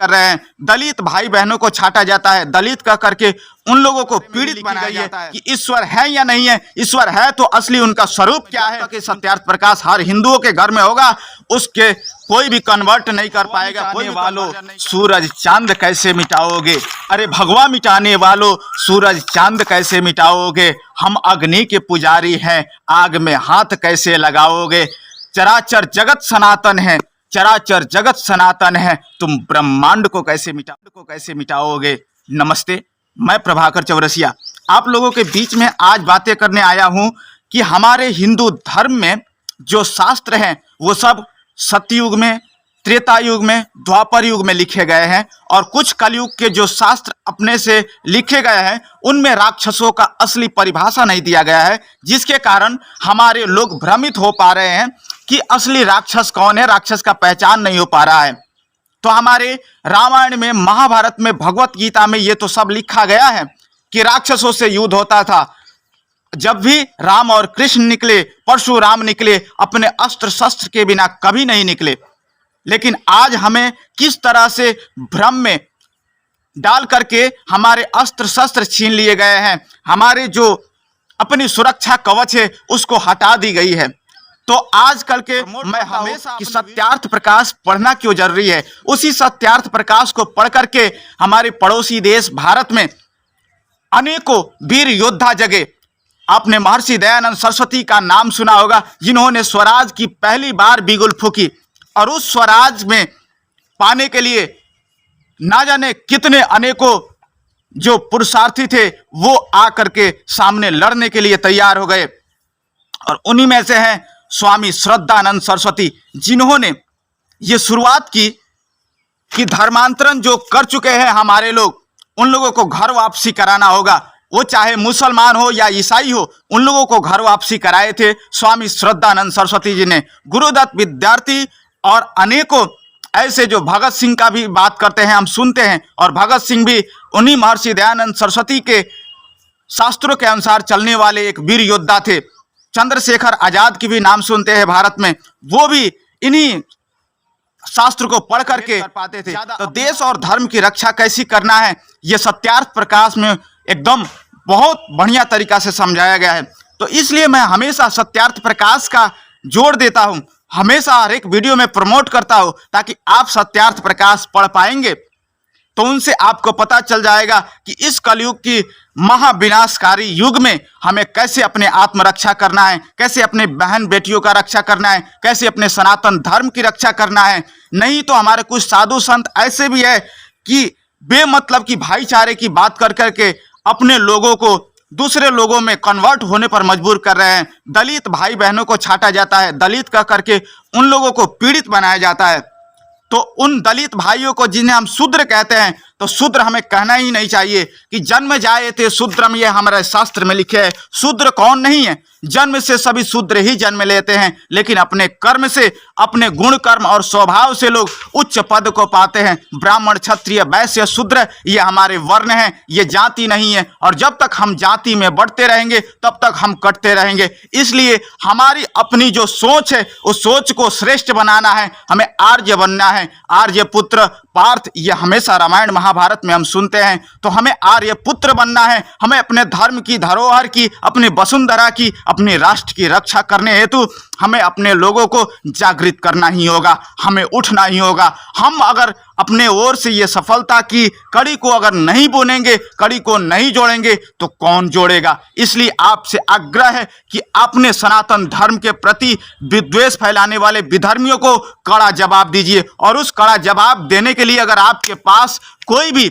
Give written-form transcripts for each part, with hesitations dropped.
कर रहे हैं। दलित भाई बहनों को छांटा जाता है, दलित कह करके उन लोगों को पीड़ित बनाया जाता है कि ईश्वर है या नहीं है। ईश्वर है तो असली उनका स्वरूप क्या है कि सत्यार्थ प्रकाश हर हिंदुओं के घर में होगा, उसके कोई भी कन्वर्ट नहीं कर पाएगा। कोई वालों सूरज चांद कैसे मिटाओगे, अरे भगवा मिटाने वालों सूरज चांद कैसे मिटाओगे। हम अग्नि के पुजारी हैं, आग में हाथ कैसे लगाओगे। चराचर जगत सनातन है, चराचर जगत सनातन है, तुम ब्रह्मांड को कैसे मिटाओगे। नमस्ते, मैं प्रभाकर चौरसिया आप लोगों के बीच में आज बातें करने आया हूं कि हमारे हिंदू धर्म में जो शास्त्र हैं वो सब सतयुग में, त्रेता युग में, द्वापर युग में लिखे गए हैं और कुछ कलयुग के जो शास्त्र अपने से लिखे गए हैं उनमें राक्षसों का असली परिभाषा नहीं दिया गया है, जिसके कारण हमारे लोग भ्रमित हो पा रहे हैं कि असली राक्षस कौन है, राक्षस का पहचान नहीं हो पा रहा है। तो हमारे रामायण में, महाभारत में, भगवत गीता में ये तो सब लिखा गया है कि राक्षसों से युद्ध होता था। जब भी राम और कृष्ण निकले, परशुराम निकले, अपने अस्त्र शस्त्र के बिना कभी नहीं निकले। लेकिन आज हमें किस तरह से भ्रम में डाल करके हमारे अस्त्र शस्त्र छीन लिए गए हैं, हमारे जो अपनी सुरक्षा कवच है उसको हटा दी गई है। तो आजकल के मैं हमेशा कि सत्यार्थ प्रकाश पढ़ना क्यों जरूरी है। उसी सत्यार्थ प्रकाश को पढ़ करके हमारे पड़ोसी देश भारत में अनेकों वीर योद्धा जगे। आपने महर्षि दयानंद सरस्वती का नाम सुना होगा, जिन्होंने स्वराज की पहली बार बिगुल फूकी और उस स्वराज में पाने के लिए ना जाने कितने अनेकों जो पुरुषार्थी थे वो आकर के सामने लड़ने के लिए तैयार हो गए। और उन्हीं में से हैं स्वामी श्रद्धानंद सरस्वती, जिन्होंने ये शुरुआत की कि धर्मांतरण जो कर चुके हैं हमारे लोग, उन लोगों को घर वापसी कराना होगा। वो चाहे मुसलमान हो या ईसाई हो, उन लोगों को घर वापसी कराए थे स्वामी श्रद्धानंद सरस्वती जी ने। गुरुदत्त विद्यार्थी और अनेकों ऐसे जो भगत सिंह का भी बात करते हैं, हम सुनते हैं, और भगत सिंह भी उन्हीं महर्षि दयानंद सरस्वती के शास्त्रों के अनुसार चलने वाले एक वीर योद्धा थे। चंद्रशेखर आजाद की भी नाम सुनते हैं भारत में, वो भी इन्हीं शास्त्र को पढ़ करके पाते थे। तो देश और धर्म की रक्षा कैसी करना है ये सत्यार्थ प्रकाश में एकदम बहुत बढ़िया तरीका से समझाया गया है। तो इसलिए मैं हमेशा सत्यार्थ प्रकाश का जोड़ देता हूं, हमेशा हर एक वीडियो में प्रमोट करता हूं, ताकि आप सत्यार्थ प्रकाश पढ़ पाएंगे तो उनसे आपको पता चल जाएगा कि इस कलयुग की महाविनाशकारी युग में हमें कैसे अपने आत्मरक्षा करना है, कैसे अपने बहन बेटियों का रक्षा करना है, कैसे अपने सनातन धर्म की रक्षा करना है। नहीं तो हमारे कुछ साधु संत ऐसे भी है कि बेमतलब की भाईचारे की बात कर करके अपने लोगों को दूसरे लोगों में कन्वर्ट होने पर मजबूर कर रहे हैं। दलित भाई बहनों को छांटा जाता है, दलित कह करके उन लोगों को पीड़ित बनाया जाता है। तो उन दलित भाइयों को जिन्हें हम शूद्र कहते हैं, तो शूद्र हमें कहना ही नहीं चाहिए कि जन्म जाए थे शूद्रम, ये हमारे शास्त्र में लिखे है। शूद्र कौन नहीं है, जन्म से सभी शूद्र ही जन्म लेते हैं, लेकिन अपने कर्म से, अपने गुण कर्म और स्वभाव से लोग उच्च पद को पाते हैं। ब्राह्मण, क्षत्रिय, वैश्य, शूद्र ये हमारे वर्ण हैं, ये जाति नहीं है। और जब तक हम जाति में बढ़ते रहेंगे तब तक हम कटते रहेंगे। इसलिए हमारी अपनी जो सोच है उस सोच को श्रेष्ठ बनाना है, हमें आर्य बनना है। आर्य पुत्र पार्थ ये हमेशा रामायण महाभारत में हम सुनते हैं। तो हमें आर्य पुत्र बनना है, हमें अपने धर्म की, धरोहर की, अपनी वसुंधरा की, अपने राष्ट्र की रक्षा करने हेतु हमें अपने लोगों को जागृत करना ही होगा, हमें उठना ही होगा। हम अगर अपने ओर से ये सफलता की कड़ी को अगर नहीं बुनेंगे, कड़ी को नहीं जोड़ेंगे तो कौन जोड़ेगा। इसलिए आपसे आग्रह है कि अपने सनातन धर्म के प्रति विद्वेष फैलाने वाले विधर्मियों को कड़ा जवाब दीजिए। और उस कड़ा जवाब देने के लिए अगर आपके पास कोई भी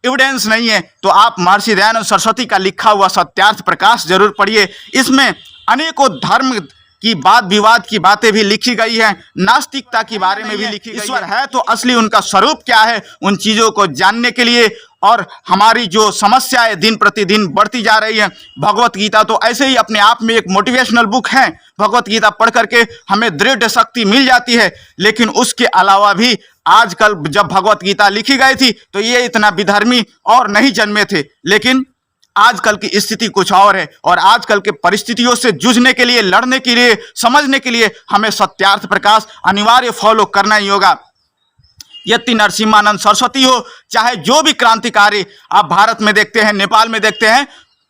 एविडेंस नहीं है तो आप महर्षि दयानंद सरस्वती का लिखा हुआ सत्यार्थ प्रकाश जरूर पढ़िए। इसमें अनेकों धर्म की वाद विवाद की बातें भी लिखी गई हैं, नास्तिकता के बारे में भी लिखी गई है। ईश्वर है तो असली उनका स्वरूप क्या है, उन चीज़ों को जानने के लिए। और हमारी जो समस्याएं दिन प्रतिदिन बढ़ती जा रही है, भगवत गीता तो ऐसे ही अपने आप में एक मोटिवेशनल बुक है। भगवत गीता पढ़ करके हमें दृढ़ शक्ति मिल जाती है, लेकिन उसके अलावा भी आजकल जब भगवत गीता लिखी गई थी तो ये इतना विधर्मी और नहीं जन्मे थे। लेकिन आजकल की स्थिति कुछ और है, और आजकल के परिस्थितियों से जूझने के लिए, लड़ने के लिए, समझने के लिए हमें सत्यार्थ प्रकाश अनिवार्य फॉलो करना ही होगा। यति नरसिम्हानंद सरस्वती हो, चाहे जो भी क्रांतिकारी आप भारत में देखते हैं, नेपाल में देखते हैं,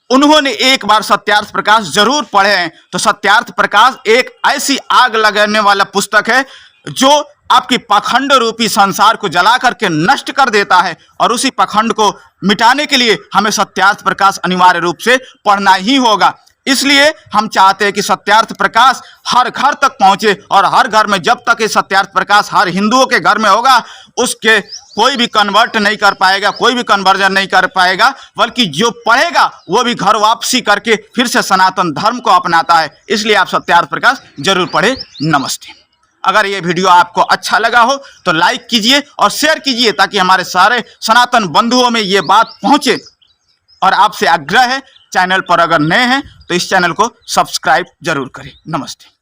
उन्होंने एक बार सत्यार्थ प्रकाश जरूर पढ़े हैं। तो सत्यार्थ प्रकाश एक ऐसी आग लगाने वाला पुस्तक है जो आपकी पाखंड रूपी संसार को जला करके नष्ट कर देता है, और उसी पाखंड को मिटाने के लिए हमें सत्यार्थ प्रकाश अनिवार्य रूप से पढ़ना ही होगा। इसलिए हम चाहते हैं कि सत्यार्थ प्रकाश हर घर तक पहुंचे, और हर घर में जब तक ये सत्यार्थ प्रकाश हर हिंदुओं के घर में होगा, उसके कोई भी कन्वर्ट नहीं कर पाएगा, कोई भी कन्वर्जन नहीं कर पाएगा, बल्कि जो पढ़ेगा वो भी घर वापसी करके फिर से सनातन धर्म को अपनाता है। इसलिए आप सत्यार्थ प्रकाश जरूर पढ़े। नमस्ते। अगर ये वीडियो आपको अच्छा लगा हो तो लाइक कीजिए और शेयर कीजिए, ताकि हमारे सारे सनातन बंधुओं में ये बात पहुंचे। और आपसे आग्रह है, चैनल पर अगर नए हैं तो इस चैनल को सब्सक्राइब जरूर करें। नमस्ते।